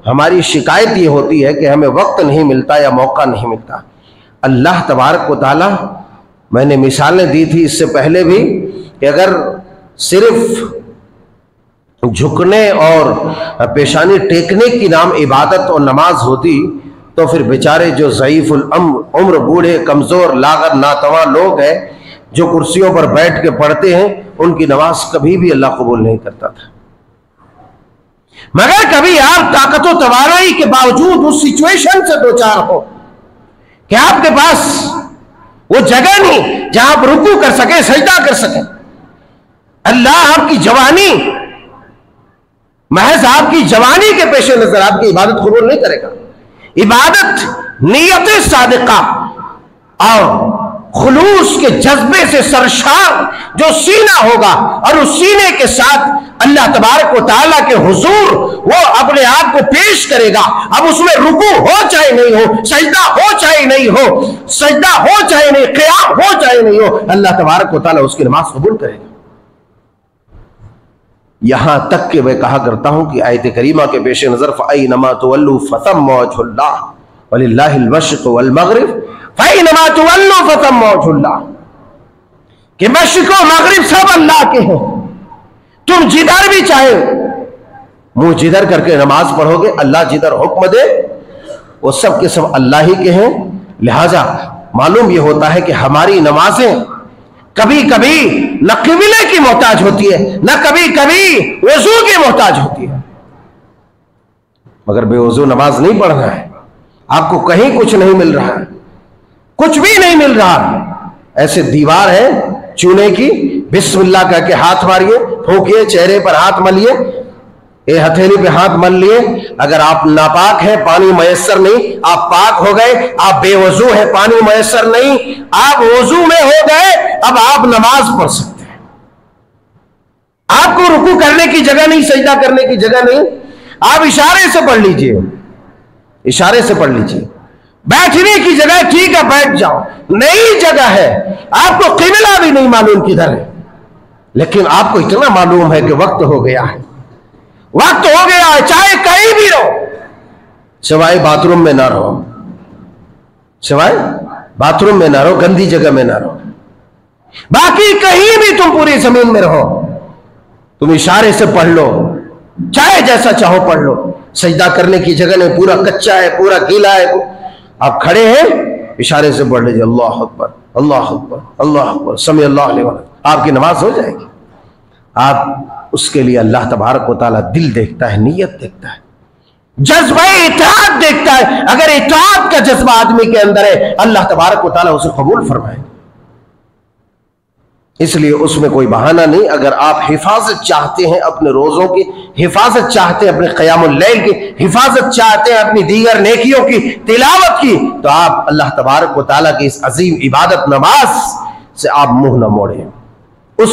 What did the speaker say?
ہماری شکایت یہ ہوتی ہے کہ ہمیں وقت نہیں ملتا یا موقع نہیں ملتا۔ اللہ تبارک و تعالی، میں نے مثالیں دی تھی اس سے پہلے بھی، کہ اگر صرف جھکنے اور پیشانی ٹیکنے کی نام عبادت اور نماز ہوتی تو پھر بیچارے جو ضعیف العمر، بوڑھے، کمزور، لاغر، ناتواں لوگ ہیں جو کرسیوں پر بیٹھ کے پڑھتے ہیں، ان کی نماز کبھی بھی اللہ قبول نہیں کرتا تھا۔ مگر کبھی آپ طاقت و توانائی کے باوجود اس سچویشن سے دوچار ہو کہ آپ کے پاس وہ جگہ نہیں جہاں آپ رکوع کر سکیں، سجدہ کر سکیں، اللہ آپ کی جوانی، محض آپ کی جوانی کے پیش نظر آپ کی عبادت قبول نہیں کرے گا۔ عبادت نیت صادقہ اور خلوص کے جذبے سے سرشار جو سینہ ہوگا، اور اس سینے کے ساتھ اللہ تبارک و تعالیٰ کے حضور وہ اپنے آپ کو پیش کرے گا۔ اب اس میں رکوع ہو چاہے نہیں ہو، سجدہ ہو چاہے نہیں ہو، سجدہ ہو چاہے نہیں، قیام ہو چاہے نہیں ہو، اللہ تبارک و تعالیٰ اس کی نماز قبول کرے گا۔ یہاں تک کہ میں کہا کرتا ہوں کہ آیت کریمہ کے پیش نظر فَأَيْنَمَا تُوَلُّوا فَثَمَّ وَجْهُ اللَّهِ وَلِلَّهِ الْمَشْرِقُ وَالْمَغْرِبُ فَأَيْنَمَا تُوَلُّوا فَثَمَّ وَجْهُ اللَّهِ، کہ مشرق و مغرب سب اللہ کے ہیں، تم جدھر بھی چاہے منہ جدھر کر کے نماز پڑھو گے، اللہ جدھر حکم دے وہ سب کے سب اللہ ہی کے ہیں۔ لہٰذا معلوم یہ ہوتا ہے کہ ہماری نمازیں کبھی کبھی نہ قبلے کی محتاج ہوتی ہے، نہ کبھی کبھی وضو کی محتاج ہوتی ہے، مگر بے وضو نماز نہیں پڑھنا ہے۔ آپ کو کہیں کچھ نہیں مل رہا ہے، کچھ بھی نہیں مل رہا، ایسے دیوار ہے چونے کی، بسم اللہ کہہ کے ہاتھ ماریے، پھونکیے، چہرے پر ہاتھ ملیے، ہتھیلی پہ ہاتھ مل لیے۔ اگر آپ ناپاک ہیں، پانی میسر نہیں، آپ پاک ہو گئے، آپ بے وضو ہیں، پانی میسر نہیں، آپ وضو میں ہو گئے، اب آپ نماز پڑھ سکتے ہیں۔ آپ کو رکوع کرنے کی جگہ نہیں، سجدہ کرنے کی جگہ نہیں، آپ اشارے سے پڑھ لیجئے، اشارے سے پڑھ لیجئے۔ بیٹھنے کی جگہ ٹھیک ہے بیٹھ جاؤ، نئی جگہ ہے، آپ کو قبلہ بھی نہیں معلوم کدھر ہے، لیکن آپ کو اتنا معلوم ہے کہ وقت ہو گیا ہے، وقت ہو گیا ہے، چاہے کہیں بھی رہو، سوائے باتھ روم میں نہ رہو، سوائے باتھ روم میں نہ رہو، گندی جگہ میں نہ رہو، باقی کہیں بھی تم پوری زمین میں رہو، تم اشارے سے پڑھ لو، چاہے جیسا چاہو پڑھ لو۔ سجدہ کرنے کی جگہ نہیں، پورا کچا ہے، پورا گیلا ہے، آپ کھڑے ہیں، اشارے سے پڑھ لیجیے اللہ اکبر اللہ اکبر اللہ اکبر سمیع اللہ علیہ وسلم، آپ کی نماز ہو جائے گی۔ آپ اس کے لیے اللہ تبارک و تعالیٰ دل دیکھتا ہے، نیت دیکھتا ہے، جذبہ اطاعت دیکھتا ہے۔ اگر اطاعت کا جذبہ آدمی کے اندر ہے، اللہ تبارک و تعالیٰ اسے قبول فرمائے۔ اس لیے اس میں کوئی بہانہ نہیں۔ اگر آپ حفاظت چاہتے ہیں اپنے روزوں کی، حفاظت چاہتے ہیں اپنے قیام اللیل کی، حفاظت چاہتے ہیں اپنی دیگر نیکیوں کی، تلاوت کی، تو آپ اللہ تبارک و تعالیٰ کی اس عظیم عبادت نماز سے آپ منہ نہ موڑیں۔ اس